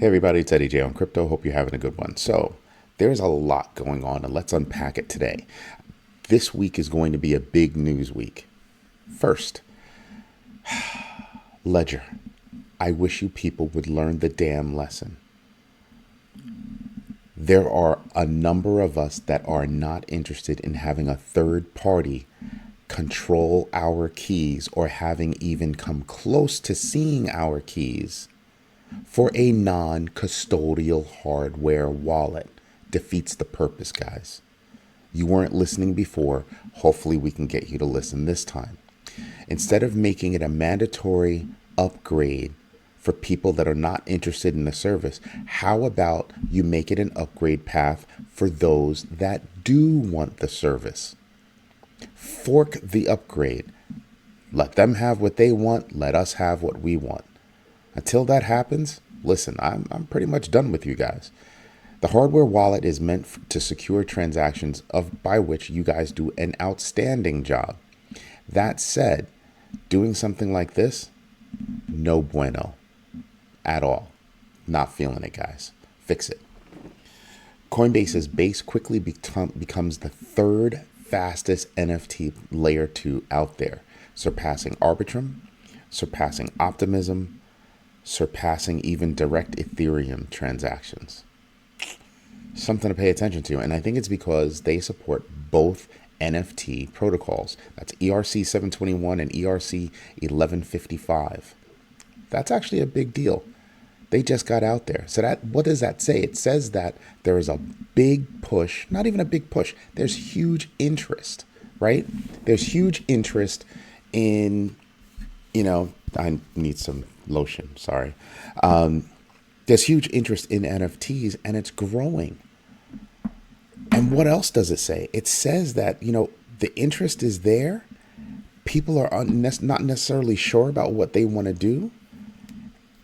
Hey everybody, it's Eddie J on Crypto. Hope you're having a good one. So, there's a lot going on, and let's unpack it today. This week is going to be a big news week. First, Ledger. I wish you people would learn the damn lesson. There are a number of us that are not interested in having a third party control our keys or having even come close to seeing our keys for a non-custodial hardware wallet. Defeats the purpose, guys. You weren't listening before. Hopefully we can get you to listen this time. Instead of making it a mandatory upgrade for people that are not interested in the service, how about you make it an upgrade path for those that do want the service? Fork the upgrade. Let them have what they want. Let us have what we want. Until that happens, listen, I'm pretty much done with you guys. The hardware wallet is meant to secure transactions by which you guys do an outstanding job. That said, doing something like this, no bueno at all. Not feeling it, guys. Fix it. Coinbase's base quickly becomes the third fastest NFT layer 2 out there, surpassing Arbitrum, surpassing Optimism, surpassing even direct Ethereum transactions. Something to pay attention to. And I think it's because they support both NFT protocols. That's ERC 721 and ERC 1155. That's actually a big deal. They just got out there. So what does that say? It says that there is a big push, not even a big push. There's huge interest, right? There's huge interest in, I need some lotion, sorry. There's huge interest in NFTs and it's growing. And what else does it say? It says that, the interest is there. People are not necessarily sure about what they want to do.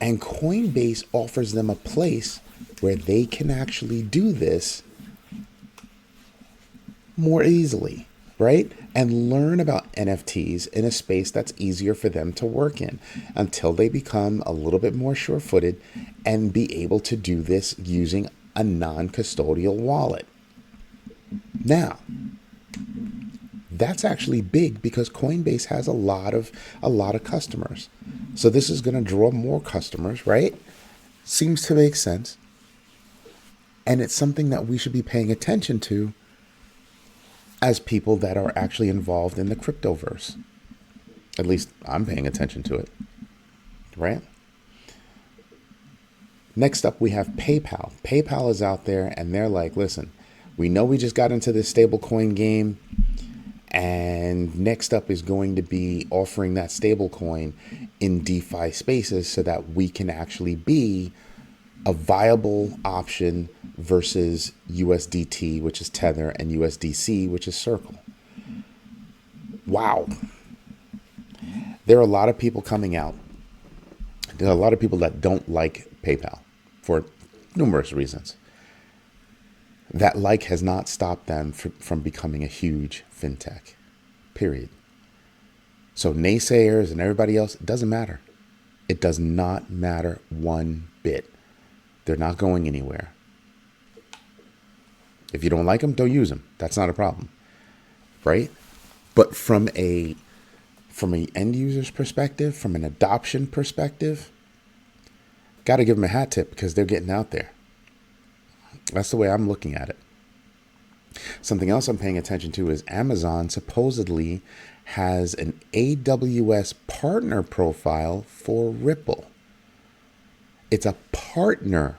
And Coinbase offers them a place where they can actually do this more easily, right? And learn about NFTs in a space that's easier for them to work in until they become a little bit more sure-footed and be able to do this using a non-custodial wallet. Now, that's actually big because Coinbase has a lot of customers. So this is going to draw more customers, right? Seems to make sense. And it's something that we should be paying attention to as people that are actually involved in the cryptoverse. At least I'm paying attention to it, right? Next up, we have PayPal. PayPal is out there and they're like, listen, we know we just got into this stablecoin game. And next up is going to be offering that stablecoin in DeFi spaces so that we can actually be a viable option versus USDT, which is Tether, and USDC, which is Circle. Wow. There are a lot of people coming out. There are a lot of people that don't like PayPal for numerous reasons. That has not stopped them from becoming a huge fintech, period. So naysayers and everybody else, it doesn't matter. It does not matter one bit. They're not going anywhere. If you don't like them, don't use them. That's not a problem, right? But from an end user's perspective, from an adoption perspective, got to give them a hat tip because they're getting out there. That's the way I'm looking at it. Something else I'm paying attention to is Amazon supposedly has an AWS partner profile for Ripple. It's a partner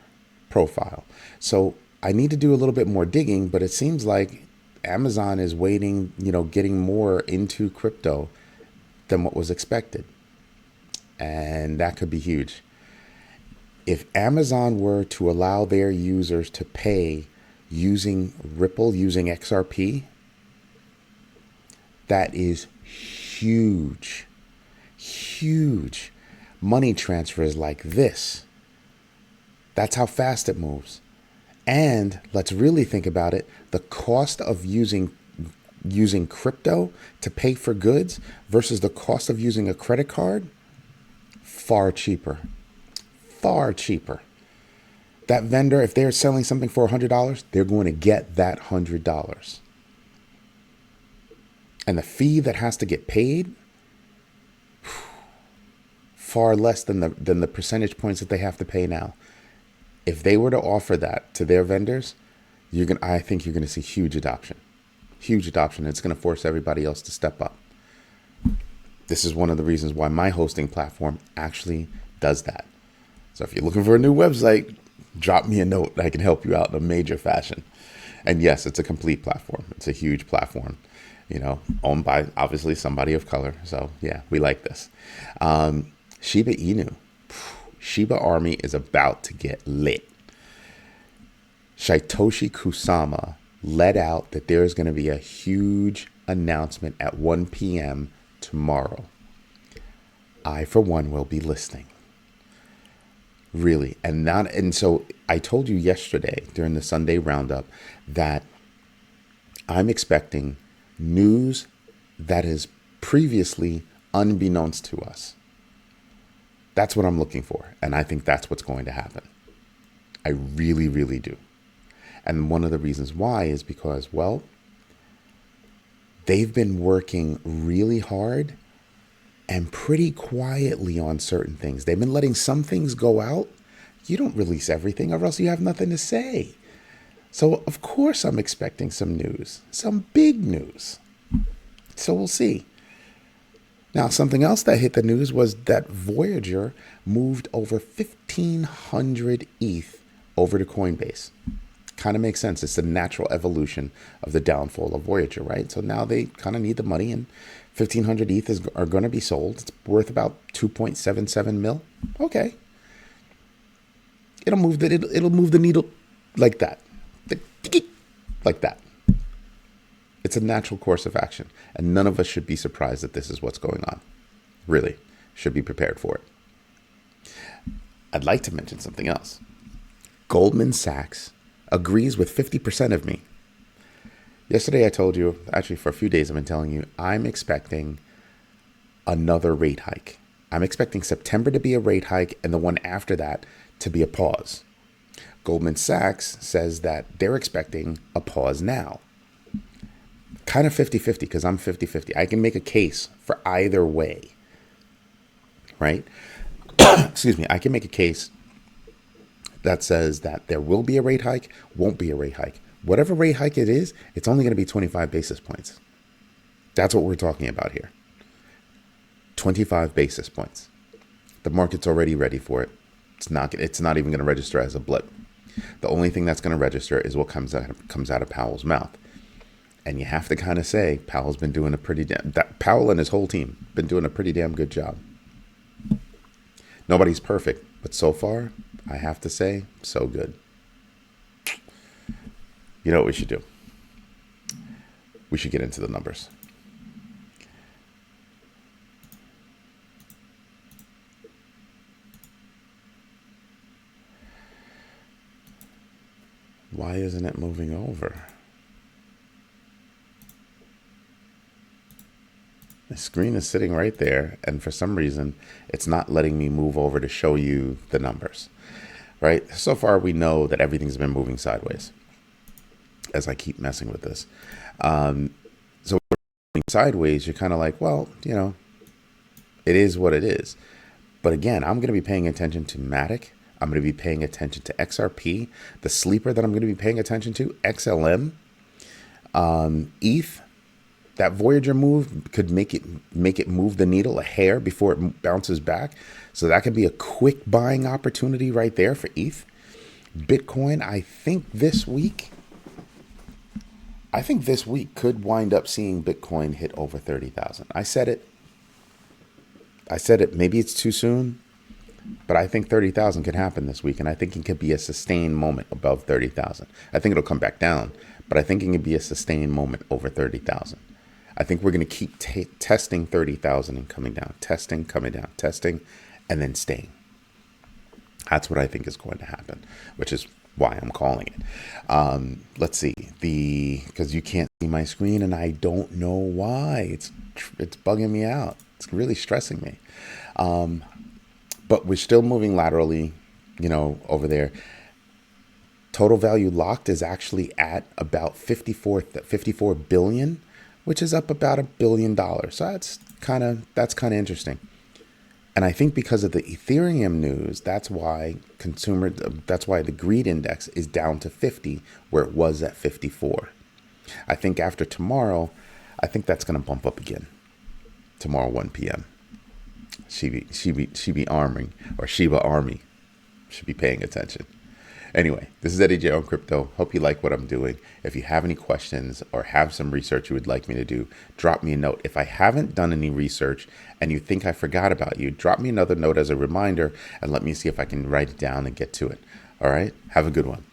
profile. So I need to do a little bit more digging, but it seems like Amazon is waiting, getting more into crypto than what was expected. And that could be huge. If Amazon were to allow their users to pay using Ripple, using XRP, that is huge, huge. Money transfers like this. That's how fast it moves. And let's really think about it. The cost of using crypto to pay for goods versus the cost of using a credit card, far cheaper. Far cheaper. That vendor, if they're selling something for $100, they're going to get that $100. And the fee that has to get paid, far less than the percentage points that they have to pay now. If they were to offer that to their vendors, I think you're gonna see huge adoption. Huge adoption. It's gonna force everybody else to step up. This is one of the reasons why my hosting platform actually does that. So if you're looking for a new website, drop me a note. I can help you out in a major fashion. And yes, it's a complete platform. It's a huge platform, owned by obviously somebody of color. So yeah, we like this. Shiba Inu. Shiba Army is about to get lit. Satoshi Kusama let out that there is going to be a huge announcement at 1 p.m. tomorrow. I, for one, will be listening. Really. And so I told you yesterday during the Sunday roundup that I'm expecting news that is previously unbeknownst to us. That's what I'm looking for. And I think that's what's going to happen. I really, really do. And one of the reasons why is because, well, they've been working really hard and pretty quietly on certain things. They've been letting some things go out. You don't release everything or else you have nothing to say. So, of course, I'm expecting some news, some big news. So we'll see. Now, something else that hit the news was that Voyager moved over 1,500 ETH over to Coinbase. Kind of makes sense. It's the natural evolution of the downfall of Voyager, right? So now they kind of need the money, and 1,500 ETH are going to be sold. It's worth about 2.77 mil. Okay. It'll move the needle like that. Like that. It's a natural course of action, and none of us should be surprised that this is what's going on. Really, should be prepared for it. I'd like to mention something else. Goldman Sachs agrees with 50% of me. Yesterday I told you, actually for a few days I've been telling you, I'm expecting another rate hike. I'm expecting September to be a rate hike and the one after that to be a pause. Goldman Sachs says that they're expecting a pause now. Kind of 50-50 because I'm 50-50. I can make a case for either way, right? Excuse me. I can make a case that says that there will be a rate hike, won't be a rate hike. Whatever rate hike it is, it's only going to be 25 basis points. That's what we're talking about here. 25 basis points. The market's already ready for it. It's not even going to register as a blip. The only thing that's going to register is what comes out of Powell's mouth. And you have to kind of say Powell's been doing Powell and his whole team been doing a pretty damn good job. Nobody's perfect, but so far, I have to say, so good. You know what we should do? We should get into the numbers. Why isn't it moving over? The screen is sitting right there, and for some reason, it's not letting me move over to show you the numbers, right? So far, we know that everything's been moving sideways as I keep messing with this. So sideways, you're kind of like, well, it is what it is. But again, I'm going to be paying attention to Matic. I'm going to be paying attention to XRP. The sleeper that I'm going to be paying attention to, XLM, ETH. That Voyager move could make it move the needle a hair before it bounces back. So that could be a quick buying opportunity right there for ETH. Bitcoin, I think this week could wind up seeing Bitcoin hit over 30,000. I said it. Maybe it's too soon, but I think 30,000 could happen this week. And I think it could be a sustained moment above 30,000. I think it'll come back down, but I think it could be a sustained moment over 30,000. I think we're going to keep testing 30,000 and coming down, testing, coming down, testing, and then staying. That's what I think is going to happen, which is why I'm calling it. Let's see, because you can't see my screen, and I don't know why. It's bugging me out. It's really stressing me. But we're still moving laterally, over there. Total value locked is actually at about 54 billion, which is up about $1 billion. So that's kind of interesting. And I think because of the Ethereum news, that's why the greed index is down to 50, where it was at 54. I think after tomorrow, I think that's going to bump up again. Tomorrow, 1 p.m. Shiba Army should be paying attention. Anyway, this is Eddie J on Crypto. Hope you like what I'm doing. If you have any questions or have some research you would like me to do, drop me a note. If I haven't done any research and you think I forgot about you, drop me another note as a reminder and let me see if I can write it down and get to it. All right? Have a good one.